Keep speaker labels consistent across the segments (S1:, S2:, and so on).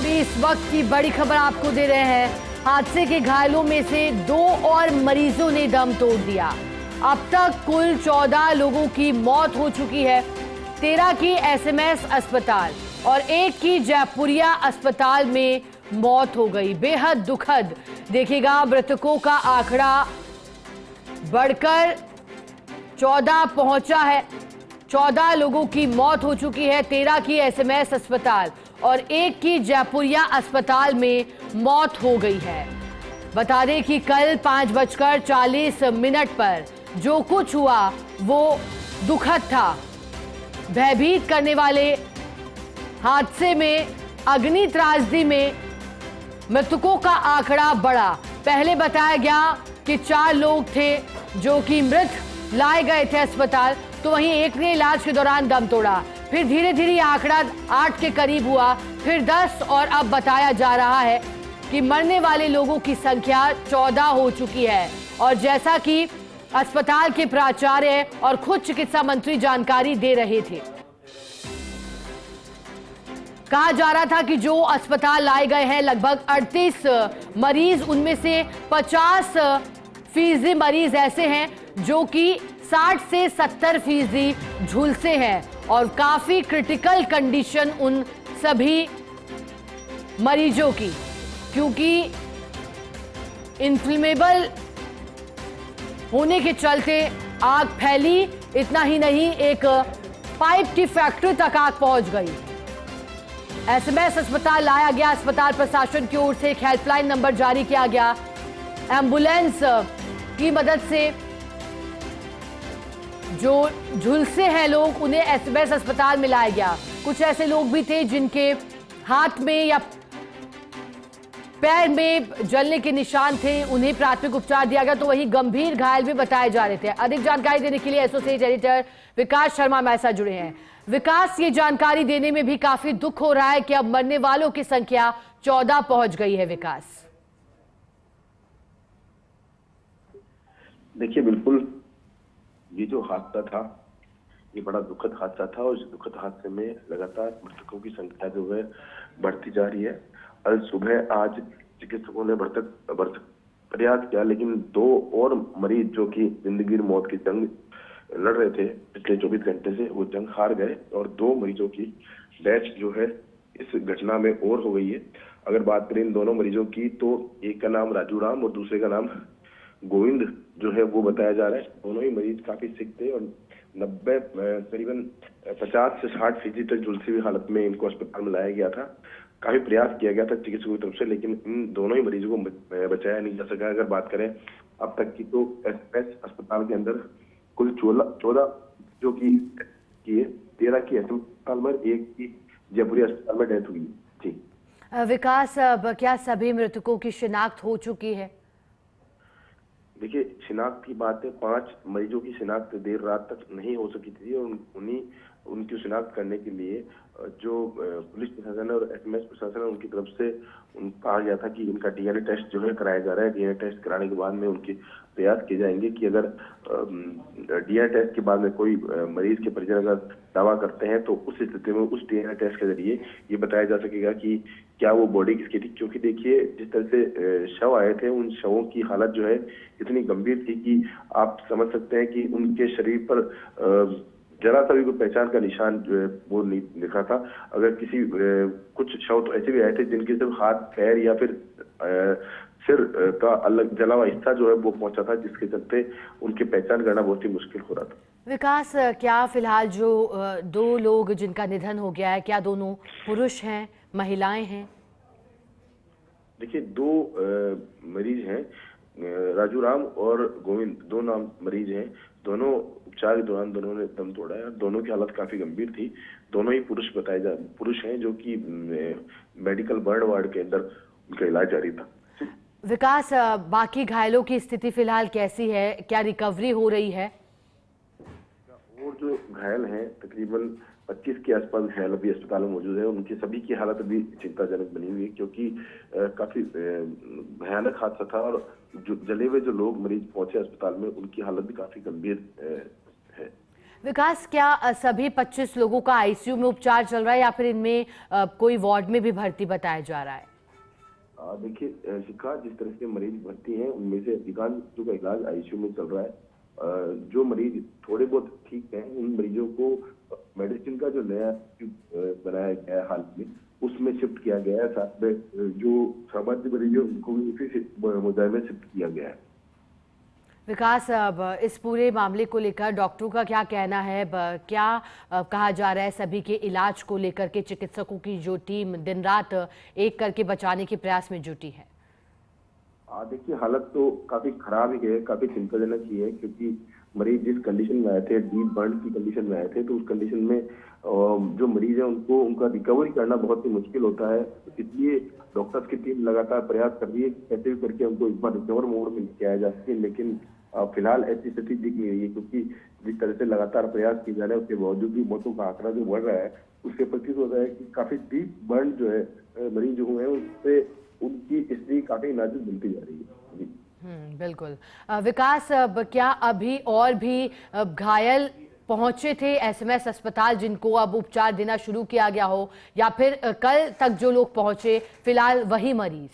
S1: भी इस वक्त की बड़ी खबर आपको दे रहे हैं। हादसे के घायलों में से 2 और मरीजों ने दम तोड़ दिया। अब तक कुल 14 लोगों की मौत हो चुकी है। 13 की एसएमएस अस्पताल और 1 की जयपुरिया अस्पताल में मौत हो गई। बेहद दुखद देखिएगा, मृतकों का आंकड़ा बढ़कर 14 पहुंचा है। 14 लोगों की मौत हो चुकी है। 13 की एसएमएस अस्पताल और 1 की जयपुरिया अस्पताल में मौत हो गई है। बता दें कि कल 5:40 पर जो कुछ हुआ वो दुखद था। भयभीत करने वाले हादसे में, अग्नि त्रासदी में मृतकों का आंकड़ा बढ़ा। पहले बताया गया कि 4 लोग थे जो कि मृत लाए गए थे अस्पताल, तो वहीं 1 ने इलाज के दौरान दम तोड़ा। फिर धीरे धीरे आंकड़ा 8 के करीब हुआ, फिर 10 और अब बताया जा रहा है कि मरने वाले लोगों की संख्या 14 हो चुकी है। और जैसा कि अस्पताल के प्राचार्य और खुद चिकित्सा मंत्री जानकारी दे रहे थे, कहा जा रहा था कि जो अस्पताल लाए गए हैं लगभग 38 मरीज, उनमें से 50% मरीज ऐसे हैं जो कि 60 से 70% झुलसे हैं और काफी क्रिटिकल कंडीशन उन सभी मरीजों की, क्योंकि इन्फ्लेमेबल होने के चलते आग फैली। इतना ही नहीं, एक पाइप की फैक्ट्री तक आग पहुंच गई। एसएमएस अस्पताल लाया गया। अस्पताल प्रशासन की ओर से एक हेल्पलाइन नंबर जारी किया गया। एम्बुलेंस की मदद से जो झुलसे हैं लोग, उन्हें एसएमएस अस्पताल में लाया गया। कुछ ऐसे लोग भी थे जिनके हाथ में या पैर में जलने के निशान थे, उन्हें प्राथमिक उपचार दिया गया। तो वहीं गंभीर घायल भी बताए जा रहे थे। अधिक जानकारी देने के लिए एसोसिएट एडिटर विकास शर्मा हमारे साथ जुड़े हैं। विकास, ये जानकारी देने में भी काफी दुख हो रहा है कि अब मरने वालों की संख्या 14 पहुंच गई है। विकास,
S2: देखिए, बिल्कुल ये जो हादसा था ये बड़ा दुखद हादसा था और इस दुखद हादसे में लगातार मृतकों की संख्या जो है बढ़ती जा रही है। आज सुबह चिकित्सकों ने भरसक प्रयास किया, लेकिन 2 और मरीज जो कि जिंदगी और मौत की जंग लड़ रहे थे पिछले 24 घंटे से, वो जंग हार गए और 2 मरीजों की डेथ जो है इस घटना में और हो गई है। अगर बात करें इन दोनों मरीजों की, तो एक का नाम राजू राम और दूसरे का नाम गोविंद जो है वो बताया जा रहा है। दोनों ही मरीज काफी सिक थे और करीबन 50 से 60% तक झुलसी हुई हालत में इनको अस्पताल में लाया गया था। काफी प्रयास किया गया था चिकित्सकों की तरफ से, लेकिन इन दोनों ही मरीजों को बचाया नहीं जा सका। अगर बात करें अब तक की, तो एसएमएस अस्पताल के अंदर कुल 14 जो की 13 की एसएमएस अस्पताल में, 1 की जयपुरी अस्पताल में डेथ हुई थी।
S1: विकास, क्या सभी मृतकों की शिनाख्त हो चुकी है?
S2: देखिए, शिनाख्त की बात है, 5 मरीजों की शिनाख्त देर रात तक नहीं हो सकी थी और उनकी शिनाख्त करने के लिए जो पुलिस प्रशासन और एसएमएस प्रशासन है उनकी तरफ से कहा गया था कि इनका डीएनए टेस्ट जो है कराया जा रहा है। डीएनए टेस्ट कराने के बाद में उनके प्रयास किए जाएंगे कि अगर डीएनए टेस्ट के बाद में कोई मरीज के परिजन अगर दावा करते हैं तो उस स्थिति में उस डीएनए टेस्ट के जरिए ये बताया जा सकेगा कि क्या वो बॉडी किसकी थी। क्योंकि देखिए, जिस तरह से शव आए थे, उन शवों की हालत जो है इतनी गंभीर थी कि आप समझ सकते हैं कि उनके शरीर पर जरा सा भी कोई पहचान का निशान जो है वो नहीं दिखा था। अगर कुछ शव तो ऐसे भी आए थे जिनके सिर्फ हाथ, पैर या फिर सिर का अलग जला हुआ हिस्सा जो है वो पहुंचा था, जिसके चलते उनकी पहचान करना बहुत ही मुश्किल हो रहा था।
S1: विकास, क्या फिलहाल जो 2 लोग जिनका निधन हो गया है, क्या दोनों पुरुष हैं, महिलाएं हैं?
S2: देखिए, 2 मरीज हैं, राजू राम और गोविंद, 2 नाम मरीज हैं। दोनों उपचार के दौरान दोनों ने दम तोड़ा है। दोनों की हालत काफी गंभीर थी। दोनों ही पुरुष हैं जो कि मेडिकल बर्न वार्ड के अंदर उनका इलाज जारी था।
S1: विकास, बाकी घायलों की स्थिति फिलहाल कैसी है? क्या रिकवरी हो रही है?
S2: और जो घायल हैं, तकरीबन 25 के आसपास घायल अभी अस्पताल में मौजूद है। उनकी सभी की हालत अभी चिंताजनक बनी हुई है, क्योंकि काफी भयानक हादसा था और जो जले हुए जो लोग मरीज पहुंचे अस्पताल में, उनकी हालत भी काफी गंभीर है।
S1: विकास, क्या सभी 25 लोगों का आईसीयू में उपचार चल रहा है या फिर इनमें कोई वार्ड में भी भर्ती बताया जा रहा है?
S2: देखिए शिखा, जिस तरह से मरीज भर्ती हैं उनमें से अधिकांश बच्चों का इलाज आईसीयू में चल रहा है। जो मरीज थोड़े बहुत ठीक हैं उन मरीजों को मेडिसिन का जो नया बनाया गया है हाल में उसमें शिफ्ट किया गया है। साथ में जो सामान्य मरीज है उनको भी उसी समुदाय में शिफ्ट किया गया है।
S1: विकास, अब इस पूरे मामले को लेकर डॉक्टरों का क्या कहना है? क्या कहा जा रहा है? सभी के इलाज को लेकर के चिकित्सकों की जो टीम दिन रात एक करके बचाने के प्रयास में जुटी है।
S2: देखिए, हालत तो काफी खराब ही है, काफी चिंताजनक ही है, क्योंकि मरीज जिस कंडीशन में आए थे, डीप बर्न की कंडीशन में आए थे, तो उस कंडीशन में जो मरीज है उनको उनका रिकवरी करना बहुत ही मुश्किल होता है। इसलिए डॉक्टर्स की टीम लगातार प्रयास कर रही है कि कैसे भी करके उनको इस बार रिकवर मोड में लेके आया जा सके, लेकिन फिलहाल ऐसी स्थिति दिख नहीं रही है, क्योंकि जिस तरह से लगातार प्रयास किए जा रहे हैं उसके बावजूद भी मौतों का आंकड़ा जो बढ़ रहा है उससे प्रतीत होता है कि काफी डीप बर्न जो है मरीज जो हुए हैं उससे उनकी स्थिति काफी नाजुक बनती जा रही है।
S1: बिल्कुल। विकास, क्या अभी और भी घायल पहुंचे थे एसएमएस अस्पताल जिनको अब उपचार देना शुरू किया गया हो, या फिर कल तक जो लोग पहुंचे फिलहाल वही मरीज?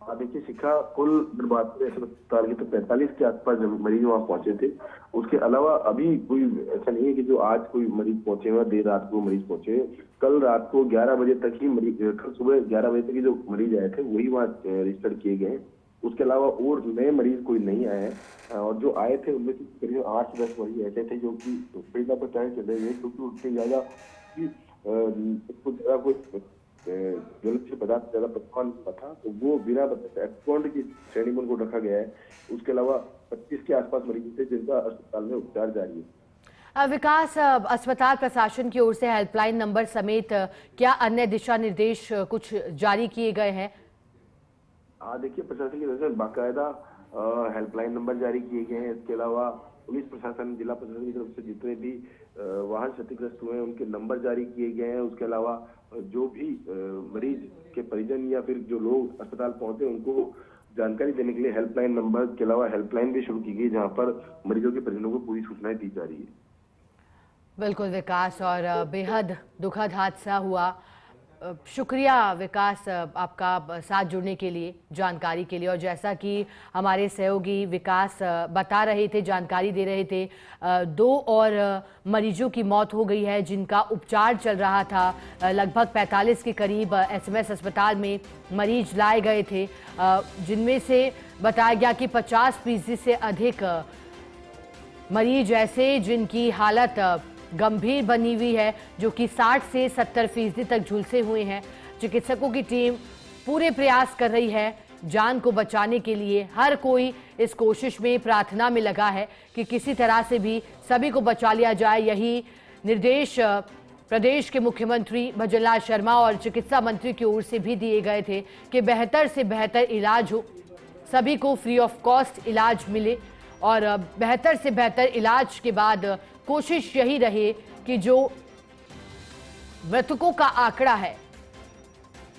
S2: देखिए शिखा, कुल बात करें अस्पताल की तो 45 के आसपास मरीज वहाँ पहुंचे थे। उसके अलावा अभी कोई ऐसा नहीं है कि जो आज कोई मरीज पहुंचे हुए, देर रात को मरीज पहुंचे। कल रात को 11 बजे तक ही मरीज, कल सुबह 11 बजे तक ही जो मरीज आए थे वही वहाँ रजिस्टर किए गए। उसके अलावा और नए मरीज कोई नहीं आए हैं, और जो आए थे उनमें से करीब 8 से 10 मरीज ऐसे थे जो कि पीड़ा पर चले गए, क्योंकि उससे ज्यादा कोई ज्वलनशील पदार्थ ज्यादा पकवान था, तो वो बिना एक्सपोर्ट की श्रेणी में उनको रखा गया है। उसके अलावा 25 के आसपास मरीज थे जिनका अस्पताल में उपचार जारी है।
S1: विकास, अस्पताल प्रशासन की ओर से हेल्पलाइन नंबर समेत क्या अन्य दिशा निर्देश कुछ जारी किए गए हैं?
S2: देखिए, प्रशासन की तरफ से बाकायदा हेल्पलाइन नंबर जारी किए गए हैं। इसके अलावा पुलिस प्रशासन, जिला प्रशासन की तरफ से जितने भी वाहन क्षतिग्रस्त हुए हैं उनके नंबर जारी किए गए हैं। उसके अलावा जो भी मरीज के परिजन या फिर जो लोग अस्पताल पहुंचे उनको जानकारी देने के लिए हेल्पलाइन नंबर के अलावा हेल्पलाइन भी शुरू की गई, जहां पर मरीजों के परिजनों को पूरी सूचनाएं दी जा रही है।
S1: बिल्कुल विकास, और बेहद दुखद हादसा हुआ। शुक्रिया विकास आपका साथ जुड़ने के लिए, जानकारी के लिए। और जैसा कि हमारे सहयोगी विकास बता रहे थे, जानकारी दे रहे थे, 2 और मरीजों की मौत हो गई है जिनका उपचार चल रहा था। लगभग 45 के करीब एसएमएस अस्पताल में मरीज लाए गए थे, जिनमें से बताया गया कि 50% से अधिक मरीज ऐसे जिनकी हालत गंभीर बनी हुई है, जो कि 60 से 70% तक झुलसे हुए हैं। चिकित्सकों की टीम पूरे प्रयास कर रही है जान को बचाने के लिए। हर कोई इस कोशिश में, प्रार्थना में लगा है कि किसी तरह से भी सभी को बचा लिया जाए। यही निर्देश प्रदेश के मुख्यमंत्री भजनलाल शर्मा और चिकित्सा मंत्री की ओर से भी दिए गए थे कि बेहतर से बेहतर इलाज हो, सभी को फ्री ऑफ कॉस्ट इलाज मिले, और बेहतर से बेहतर इलाज के बाद कोशिश यही रहे कि जो मृतकों का आंकड़ा है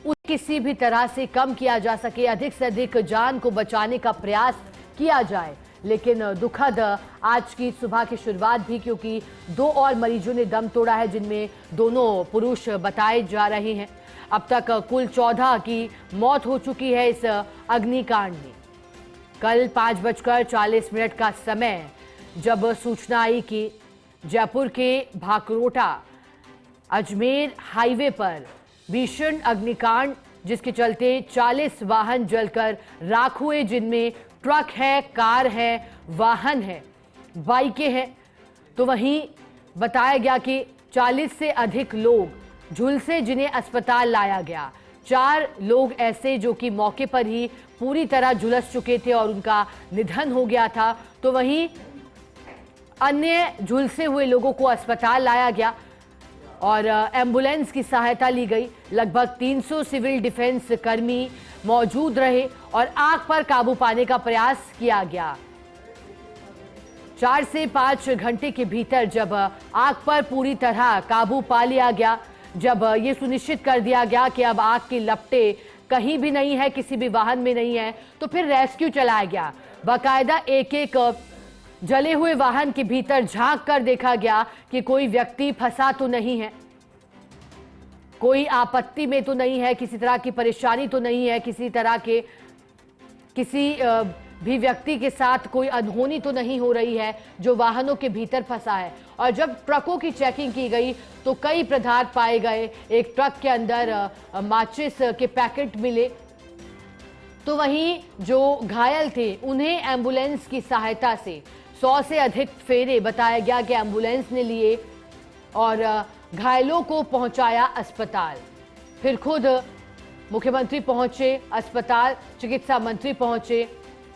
S1: उसे किसी भी तरह से कम किया जा सके, अधिक से अधिक जान को बचाने का प्रयास किया जाए। लेकिन दुखद आज की सुबह की शुरुआत भी, क्योंकि 2 और मरीजों ने दम तोड़ा है, जिनमें दोनों पुरुष बताए जा रहे हैं। अब तक कुल 14 की मौत हो चुकी है इस अग्निकांड में। कल 5:40 का समय जब सूचना आई कि जयपुर के भाकरोटा अजमेर हाईवे पर भीषण अग्निकांड, जिसके चलते 40 वाहन जलकर राख हुए, जिनमें ट्रक है, कार है, वाहन है, बाइकें हैं। तो वहीं बताया गया कि 40 से अधिक लोग झुलसे जिन्हें अस्पताल लाया गया। 4 लोग ऐसे जो कि मौके पर ही पूरी तरह झुलस चुके थे और उनका निधन हो गया था। तो वहीं अन्य झुलसे हुए लोगों को अस्पताल लाया गया और एम्बुलेंस की सहायता ली गई। लगभग 300 सिविल डिफेंस कर्मी मौजूद रहे और आग पर काबू पाने का प्रयास किया गया। 4 से 5 घंटे के भीतर जब आग पर पूरी तरह काबू पा लिया गया, जब ये सुनिश्चित कर दिया गया कि अब आग की लपटें कहीं भी नहीं है, किसी भी वाहन में नहीं है, तो फिर रेस्क्यू चलाया गया। बाकायदा एक एक जले हुए वाहन के भीतर झांक कर देखा गया कि कोई व्यक्ति फंसा तो नहीं है, कोई आपत्ति में तो नहीं है, किसी तरह की परेशानी तो नहीं है, किसी तरह के किसी भी व्यक्ति के साथ कोई अनहोनी तो नहीं हो रही है जो वाहनों के भीतर फंसा है। और जब ट्रकों की चेकिंग की गई तो कई पदार्थ पाए गए। एक ट्रक के अंदर माचिस के पैकेट मिले। तो वहीं जो घायल थे उन्हें एम्बुलेंस की सहायता से 100 से अधिक फेरे बताया गया कि एम्बुलेंस ने लिए और घायलों को पहुंचाया अस्पताल। फिर खुद मुख्यमंत्री पहुंचे अस्पताल, चिकित्सा मंत्री पहुंचे,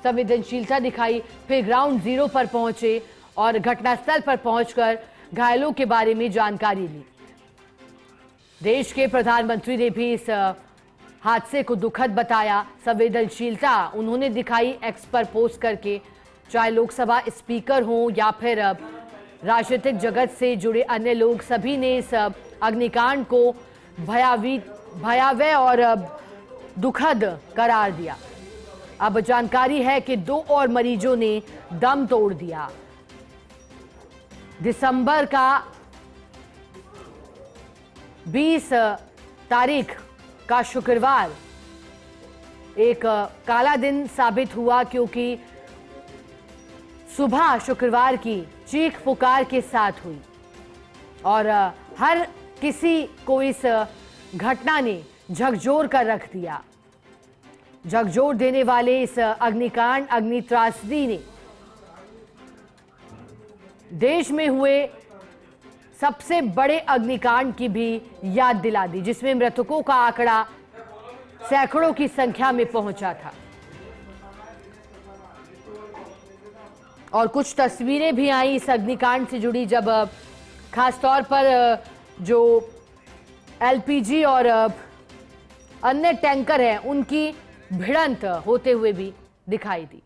S1: संवेदनशीलता दिखाई, फिर ग्राउंड जीरो पर पहुंचे और घटनास्थल पर पहुंचकर घायलों के बारे में जानकारी ली। देश के प्रधानमंत्री ने भी इस हादसे को दुखद बताया। संवेदनशीलता उन्होंने दिखाई एक्स पर पोस्ट करके, चाहे लोकसभा स्पीकर हो या फिर राजनीतिक जगत से जुड़े अन्य लोग, सभी ने इस अग्निकांड को भयावह और दुखद करार दिया। अब जानकारी है कि 2 और मरीजों ने दम तोड़ दिया। दिसंबर का 20 तारीख का शुक्रवार एक काला दिन साबित हुआ, क्योंकि सुबह शुक्रवार की चीख पुकार के साथ हुई और हर किसी को इस घटना ने झकझोर कर रख दिया। झकझोर देने वाले इस अग्निकांड, अग्नि त्रासदी ने देश में हुए सबसे बड़े अग्निकांड की भी याद दिला दी, जिसमें मृतकों का आंकड़ा सैकड़ों की संख्या में पहुंचा था। और कुछ तस्वीरें भी आई इस अग्निकांड से जुड़ी, जब खासतौर पर जो एलपीजी और अन्य टैंकर हैं उनकी भिड़ंत होते हुए भी दिखाई दी।